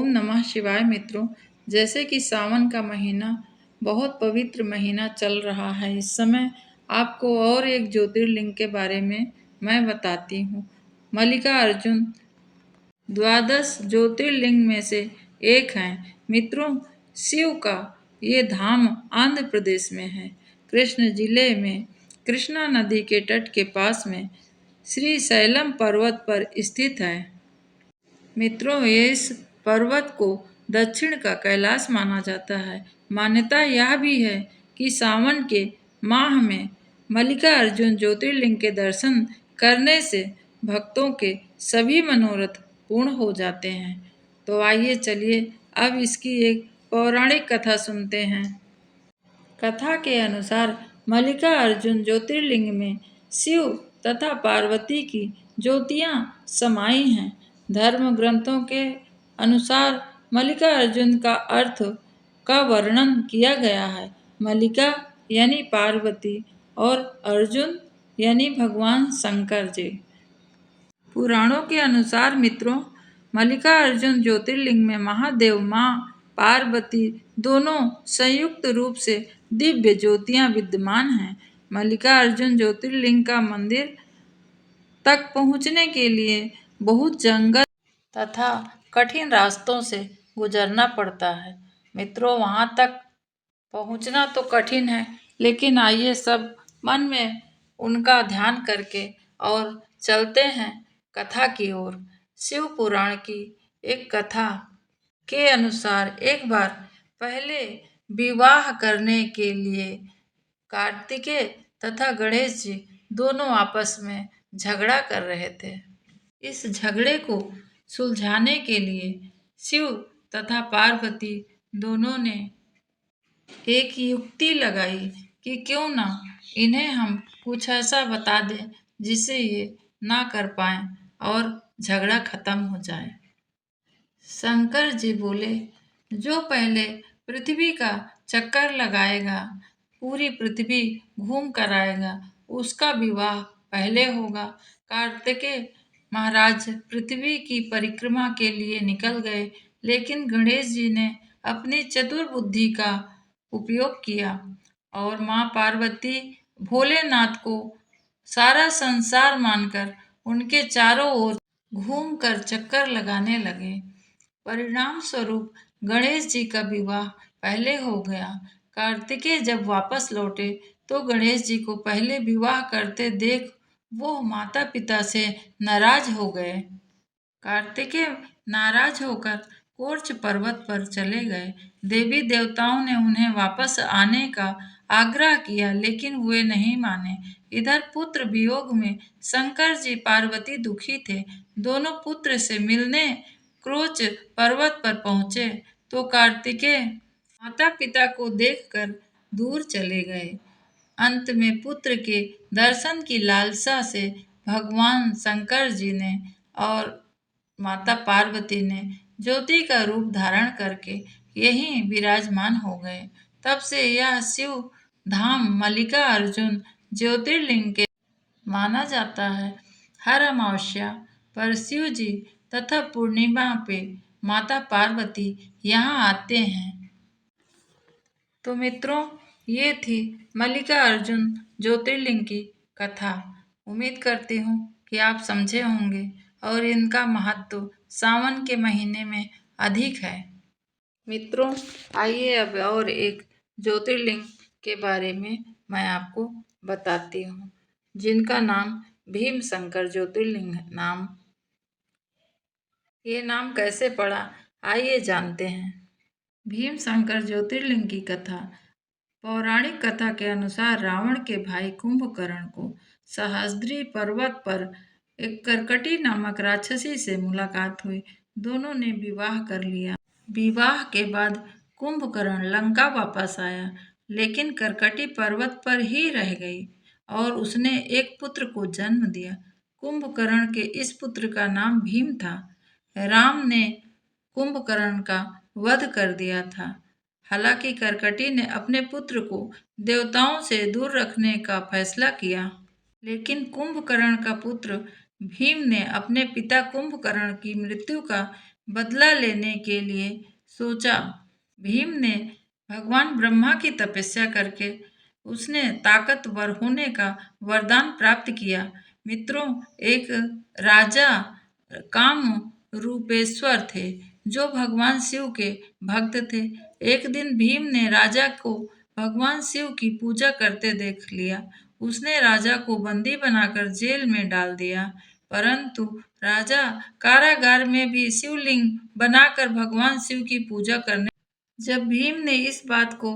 ओम नमः शिवाय मित्रों। जैसे कि सावन का महीना बहुत पवित्र महीना चल रहा है इस समय, आपको और एक ज्योतिर्लिंग के बारे में मैं बताती हूँ। मल्लिकार्जुन द्वादश ज्योतिर्लिंग में से एक है। मित्रों, शिव का ये धाम आंध्र प्रदेश में है। कृष्ण जिले में कृष्णा नदी के तट के पास में श्री शैलम पर्वत पर स्थित है। मित्रों, इस पर्वत को दक्षिण का कैलाश माना जाता है। मान्यता यह भी है कि सावन के माह में मल्लिकार्जुन ज्योतिर्लिंग के दर्शन करने से भक्तों के सभी मनोरथ पूर्ण हो जाते हैं। तो आइए चलिए अब इसकी एक पौराणिक कथा सुनते हैं। कथा के अनुसार मल्लिकार्जुन ज्योतिर्लिंग में शिव तथा पार्वती की ज्योतियां समाई हैं। धर्म ग्रंथों के अनुसार मल्लिकार्जुन का अर्थ का वर्णन किया गया है। मल्लिका यानी पार्वती और अर्जुन यानी भगवान शंकर जी। पुराणों के अनुसार मित्रों, मल्लिकार्जुन ज्योतिर्लिंग में महादेव माँ पार्वती दोनों संयुक्त रूप से दिव्य ज्योतियां विद्यमान हैं। मल्लिकार्जुन ज्योतिर्लिंग का मंदिर तक पहुंचने के लिए बहुत जंगल तथा कठिन रास्तों से गुजरना पड़ता है। मित्रों, वहां तक पहुंचना तो कठिन है, लेकिन आइए सब मन में उनका ध्यान करके और चलते हैं कथा की ओर। शिव पुराण की एक कथा के अनुसार एक बार पहले विवाह करने के लिए कार्तिकेय तथा गणेश जी दोनों आपस में झगड़ा कर रहे थे। इस झगड़े को सुलझाने के लिए शिव तथा पार्वती दोनों ने एक युक्ति लगाई कि क्यों ना इन्हें हम कुछ ऐसा बता दें जिससे ये ना कर पाएं और झगड़ा खत्म हो जाए। शंकर जी बोले, जो पहले पृथ्वी का चक्कर लगाएगा, पूरी पृथ्वी घूम कर आएगा, उसका विवाह पहले होगा। कार्तिकेय महाराज पृथ्वी की परिक्रमा के लिए निकल गए, लेकिन गणेश जी ने अपनी चतुर बुद्धि का उपयोग किया और माँ पार्वती भोलेनाथ को सारा संसार मानकर उनके चारों ओर घूमकर चक्कर लगाने लगे। परिणाम स्वरूप गणेश जी का विवाह पहले हो गया। कार्तिकेय जब वापस लौटे तो गणेश जी को पहले विवाह करते देख वो माता पिता से नाराज हो गए। कार्तिकेय नाराज होकर कोर्च पर्वत पर चले गए। देवी देवताओं ने उन्हें वापस आने का आग्रह किया, लेकिन वे नहीं माने। इधर पुत्र वियोग में शंकर जी पार्वती दुखी थे। दोनों पुत्र से मिलने क्रोच पर्वत पर पहुंचे तो कार्तिकेय माता पिता को देखकर दूर चले गए। अंत में पुत्र के दर्शन की लालसा से भगवान शंकर जी ने और माता पार्वती ने ज्योति का रूप धारण करके यहीं विराजमान हो गए। तब से यह शिव धाम मल्लिकार्जुन ज्योतिर्लिंग के माना जाता है। हर अमावस्या पर शिव जी तथा पूर्णिमा पे माता पार्वती यहाँ आते हैं। तो मित्रों, ये थी मल्लिकार्जुन ज्योतिर्लिंग की कथा। उम्मीद करती हूँ कि आप समझे होंगे और इनका महत्व सावन के महीने में अधिक है। मित्रों, आइए अब और एक ज्योतिर्लिंग के बारे में मैं आपको बताती हूँ, जिनका नाम भीम शंकर ज्योतिर्लिंग नाम। ये नाम कैसे पड़ा, आइए जानते हैं। भीम शंकर ज्योतिर्लिंग की कथा। पौराणिक कथा के अनुसार रावण के भाई कुंभकर्ण को सह्याद्री पर्वत पर एक करकटी नामक राक्षसी से मुलाकात हुई। दोनों ने विवाह कर लिया। विवाह के बाद कुंभकर्ण लंका वापस आया, लेकिन करकटी पर्वत पर ही रह गई और उसने एक पुत्र को जन्म दिया। कुंभकर्ण के इस पुत्र का नाम भीम था। राम ने कुंभकर्ण का वध कर दिया था। हालांकि करकटी ने अपने पुत्र को देवताओं से दूर रखने का फैसला किया, लेकिन कुंभकर्ण का पुत्र भीम ने अपने पिता कुंभकर्ण की मृत्यु का बदला लेने के लिए सोचा। भीम ने भगवान ब्रह्मा की तपस्या करके उसने ताकतवर होने का वरदान प्राप्त किया। मित्रों, एक राजा काम रूपेश्वर थे जो भगवान शिव के भक्त थे। एक दिन भीम ने राजा को भगवान शिव की पूजा करते देख लिया। उसने राजा को बंदी बनाकर जेल में डाल दिया, परंतु राजा कारागार में भी शिवलिंग बनाकर भगवान शिव की पूजा करने। जब भीम ने इस बात को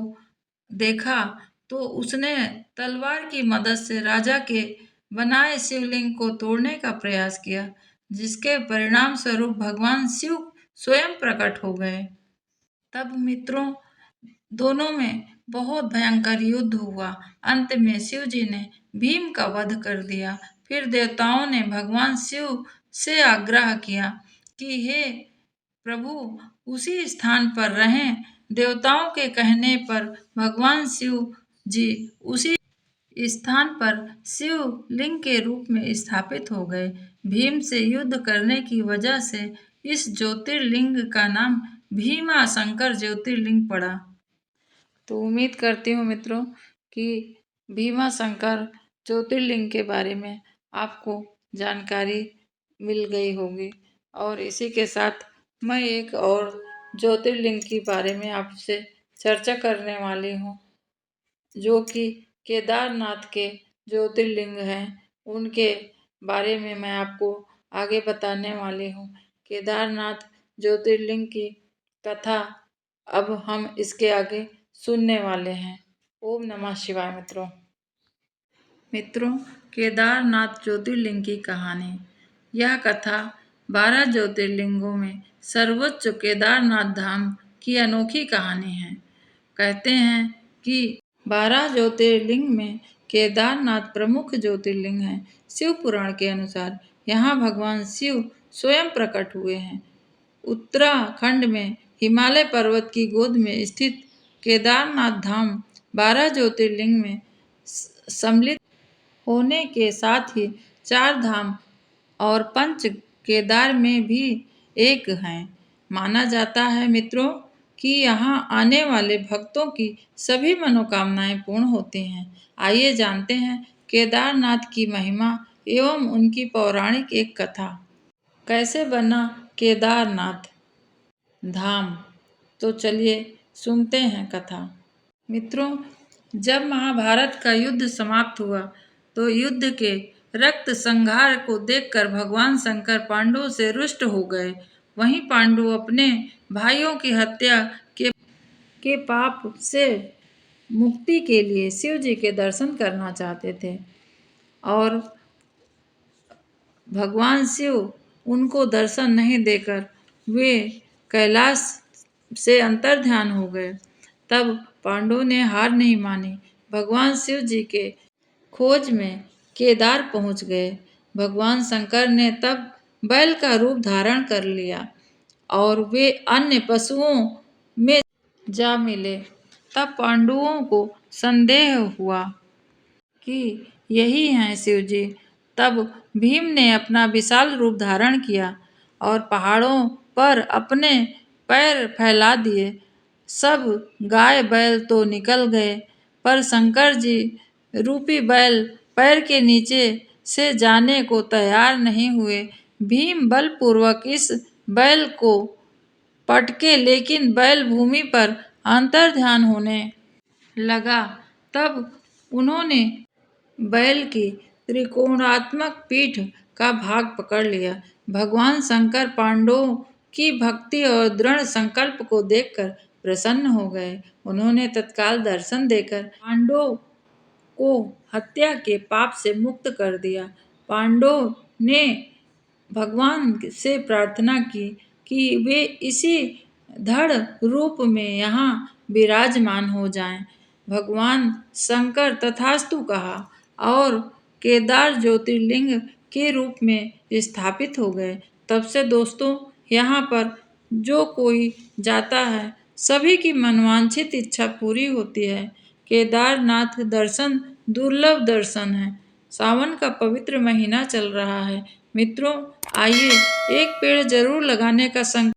देखा तो उसने तलवार की मदद से राजा के बनाए शिवलिंग को तोड़ने का प्रयास किया, जिसके परिणाम स्वरूप भगवान शिव स्वयं प्रकट हो गए। तब मित्रों, दोनों में बहुत भयंकर युद्ध हुआ। अंत में शिव जी ने भीम का वध कर दिया। फिर देवताओं ने भगवान शिव से आग्रह किया कि हे प्रभु, उसी स्थान पर रहें। देवताओं के कहने पर भगवान शिव जी उसी स्थान पर शिवलिंग के रूप में स्थापित हो गए। भीम से युद्ध करने की वजह से इस ज्योतिर्लिंग का नाम भीमा शंकर ज्योतिर्लिंग पड़ा। तो उम्मीद करती हूँ मित्रों कि भीमा शंकर ज्योतिर्लिंग के बारे में आपको जानकारी मिल गई होगी। और इसी के साथ मैं एक और ज्योतिर्लिंग के बारे में आपसे चर्चा करने वाली हूँ, जो कि केदारनाथ के ज्योतिर्लिंग हैं। उनके बारे में मैं आपको आगे बताने वाली हूँ। केदारनाथ ज्योतिर्लिंग की कथा अब हम इसके आगे सुनने वाले हैं। ओम नमः शिवाय। मित्रों, केदारनाथ ज्योतिर्लिंग की कहानी। यह कथा 12 ज्योतिर्लिंगों में सर्वोच्च केदारनाथ धाम की अनोखी कहानी है। कहते हैं कि 12 ज्योतिर्लिंग में केदारनाथ प्रमुख ज्योतिर्लिंग है। शिव पुराण के अनुसार यहाँ भगवान शिव स्वयं प्रकट हुए हैं। उत्तराखंड में हिमालय पर्वत की गोद में स्थित केदारनाथ धाम 12 ज्योतिर्लिंग में सम्मिलित होने के साथ ही 4 धाम और पंच केदार में भी एक हैं। माना जाता है मित्रों कि यहाँ आने वाले भक्तों की सभी मनोकामनाएं पूर्ण होती हैं। आइए जानते हैं केदारनाथ की महिमा एवं उनकी पौराणिक एक कथा। कैसे बना केदारनाथ धाम? तो चलिए सुनते हैं कथा। मित्रों, जब महाभारत का युद्ध समाप्त हुआ तो युद्ध के रक्त संहार को देखकर भगवान शंकर पांडवों से रुष्ट हो गए। वहीं पांडव अपने भाइयों की हत्या के पाप से मुक्ति के लिए शिव जी के दर्शन करना चाहते थे और भगवान शिव उनको दर्शन नहीं देकर वे कैलाश से अंतर्ध्यान हो गए। तब पांडवों ने हार नहीं मानी। भगवान शिव जी के खोज में केदार पहुंच गए। भगवान शंकर ने तब बैल का रूप धारण कर लिया और वे अन्य पशुओं में जा मिले। तब पांडवों को संदेह हुआ कि यही हैं शिव जी। तब भीम ने अपना विशाल रूप धारण किया और पहाड़ों पर अपने पैर फैला दिए। सब गाय बैल तो निकल गए, पर शंकर जी रूपी बैल पैर के नीचे से जाने को तैयार नहीं हुए। भीम बलपूर्वक इस बैल को पटके, लेकिन बैल भूमि पर अंतर्ध्यान होने लगा। तब उन्होंने बैल की त्रिकोणात्मक पीठ का भाग पकड़ लिया। भगवान शंकर पांडवों की भक्ति और दृढ़ संकल्प को देखकर प्रसन्न हो गए। उन्होंने तत्काल दर्शन देकर पांडवों को हत्या के पाप से मुक्त कर दिया। पांडवों ने भगवान से प्रार्थना की कि वे इसी दृढ़ रूप में यहाँ विराजमान हो जाएं। भगवान शंकर तथास्तु कहा और केदार ज्योतिर्लिंग के रूप में स्थापित हो गए। तब से दोस्तों, यहाँ पर जो कोई जाता है सभी की मनवांछित इच्छा पूरी होती है। केदारनाथ दर्शन दुर्लभ दर्शन है। सावन का पवित्र महीना चल रहा है। मित्रों, आइए एक पेड़ जरूर लगाने का संकल्प